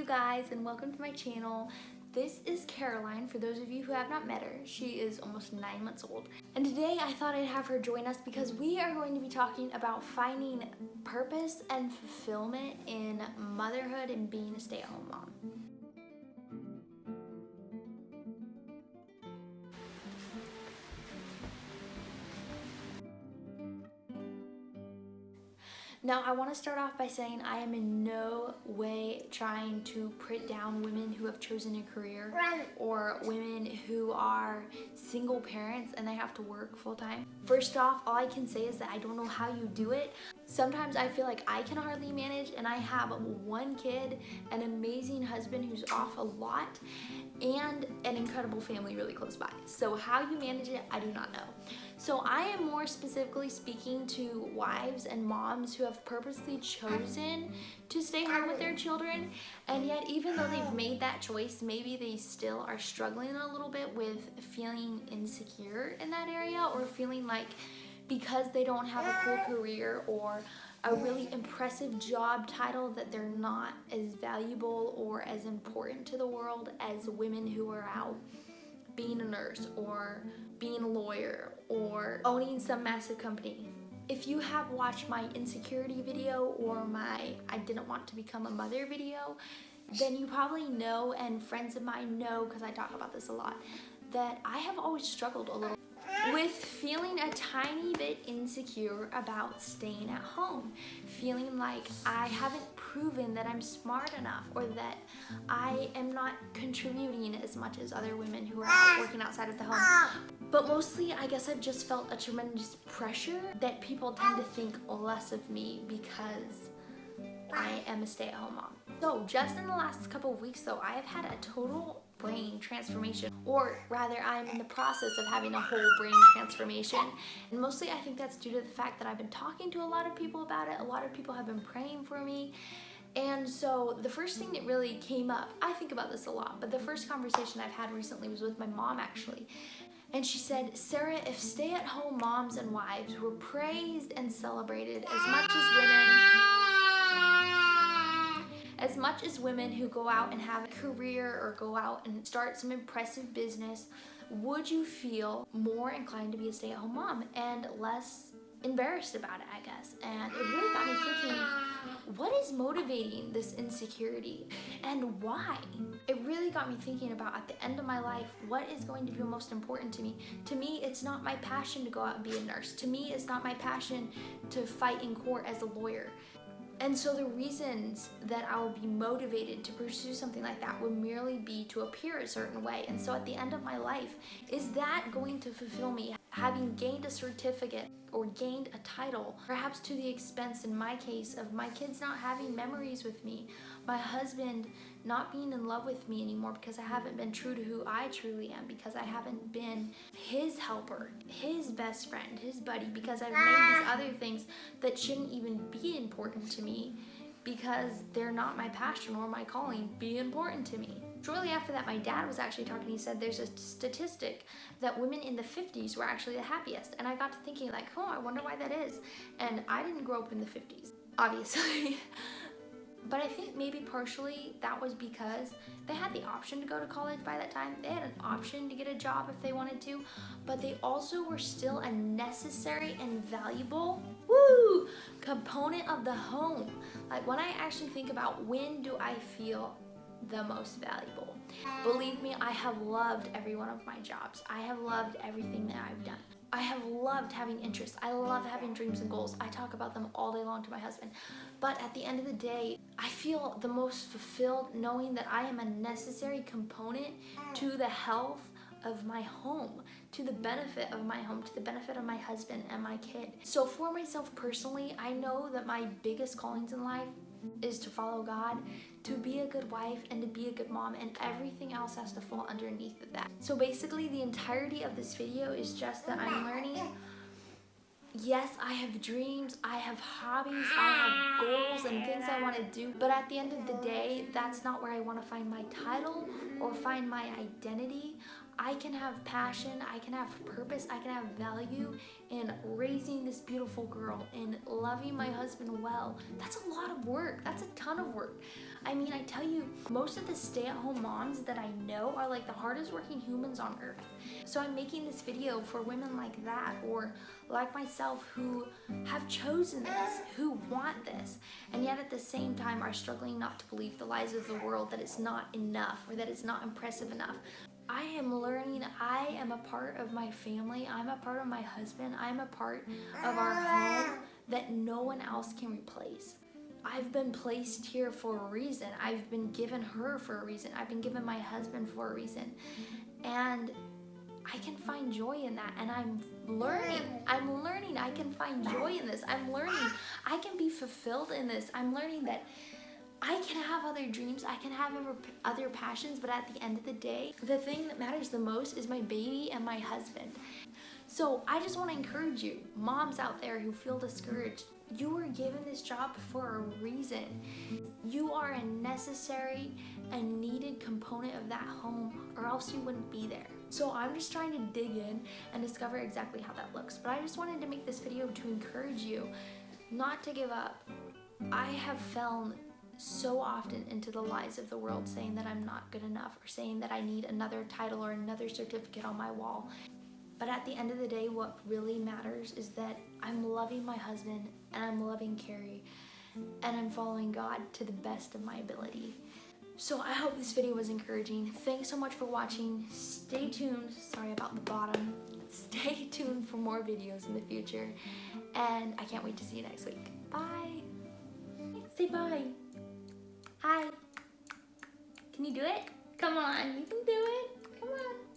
you guys, and welcome to my channel. This is Caroline, for those of you who have not met her. She is almost 9 months old. And today I thought I'd have her join us because we are going to be talking about finding purpose and fulfillment in motherhood and being a stay-at-home mom. Now, I want to start off by saying I am in no way trying to put down women who have chosen a career or women who are single parents and they have to work full-time. First off, all I can say is that I don't know how you do it. Sometimes I feel like I can hardly manage, and I have one kid, an amazing husband who's off a lot, and an incredible family really close by. So how you manage it, I do not know. So I am more specifically speaking to wives and moms who have purposely chosen to stay home with their children, and yet even though they've made that choice, maybe they still are struggling a little bit with feeling insecure in that area, or feeling like because they don't have a cool career or a really impressive job title that they're not as valuable or as important to the world as women who are out being a nurse or being a lawyer or owning some massive company. If you have watched my insecurity video or my I didn't want to become a mother video, then you probably know, and friends of mine know because I talk about this a lot, that I have always struggled a little with feeling a tiny bit insecure about staying at home, feeling like I haven't proven that I'm smart enough or that I am not contributing as much as other women who are out working outside of the home. But mostly, I guess I've just felt a tremendous pressure that people tend to think less of me because I am a stay-at-home mom. So just in the last couple of weeks though, I have had a total brain transformation, or rather I'm in the process of having a whole brain transformation, and mostly I think that's due to the fact that I've been talking to a lot of people about it. A lot of people have been praying for me, and so the first thing that really came up, I think about this a lot, but the first conversation I've had recently was with my mom actually. And she said, Sarah, if stay-at-home moms and wives were praised and celebrated as much as women who go out and have a career or go out and start some impressive business, would you feel more inclined to be a stay-at-home mom and less embarrassed about it, I guess? And it really got me thinking, what is motivating this insecurity and why? It really got me thinking about, at the end of my life, what is going to be most important to me? To me, it's not my passion to go out and be a nurse. To me, it's not my passion to fight in court as a lawyer. And so the reasons that I would be motivated to pursue something like that would merely be to appear a certain way. And so at the end of my life, is that going to fulfill me? Having gained a certificate or gained a title, perhaps to the expense, in my case, of my kids not having memories with me, my husband not being in love with me anymore because I haven't been true to who I truly am, because I haven't been his helper, his best friend, his buddy, because I've made these other things that shouldn't even be important to me because they're not my passion or my calling be important to me. Shortly after that, my dad was actually talking. He said there's a statistic that women in the 50s were actually the happiest. And I got to thinking like, oh, I wonder why that is. And I didn't grow up in the 50s, obviously. But I think maybe partially that was because they had the option to go to college by that time. They had an option to get a job if they wanted to, but they also were still a necessary and valuable component of the home. Like, when I actually think about when do I feel the most valuable, believe me, I have loved every one of my jobs. I have loved everything that I've done. I have loved having interests. I love having dreams and goals. I talk about them all day long to my husband. But at the end of the day, I feel the most fulfilled knowing that I am a necessary component to the health of my home, to the benefit of my home, to the benefit of my husband and my kid. So for myself personally, I know that my biggest callings in life is to follow God, to be a good wife, and to be a good mom, and everything else has to fall underneath of that. So basically, the entirety of this video is just that I'm learning. Yes, I have dreams, I have hobbies, I have goals and things I want to do, but at the end of the day, that's not where I want to find my title or find my identity. I can have passion, I can have purpose, I can have value in raising this beautiful girl and loving my husband well. That's a lot of work. That's a ton of work. I mean, I tell you, most of the stay-at-home moms that I know are like the hardest working humans on earth. So I'm making this video for women like that, or like myself, who have chosen this, who want this, and yet at the same time are struggling not to believe the lies of the world that it's not enough or that it's not impressive enough. I am learning. I am a part of my family. I'm a part of my husband. I'm a part of our home that no one else can replace. I've been placed here for a reason. I've been given her for a reason. I've been given my husband for a reason. And I can find joy in that, and I'm learning. I can find joy in this. I'm learning. I can be fulfilled in this. I'm learning that I can have other dreams, I can have other passions, but at the end of the day, the thing that matters the most is my baby and my husband. So I just want to encourage you, moms out there who feel discouraged, you were given this job for a reason. You are a necessary and needed component of that home, or else you wouldn't be there. So I'm just trying to dig in and discover exactly how that looks. But I just wanted to make this video to encourage you not to give up. I have fallen so often into the lies of the world, saying that I'm not good enough, or saying that I need another title or another certificate on my wall. But at the end of the day, what really matters is that I'm loving my husband, and I'm loving Carrie, and I'm following God to the best of my ability. So I hope this video was encouraging. Thanks so much for watching. Stay tuned. Sorry about the bottom. Stay tuned for more videos in the future, and I can't wait to see you next week. Bye. Say bye. Hi. Can you do it? Come on, you can do it. Come on.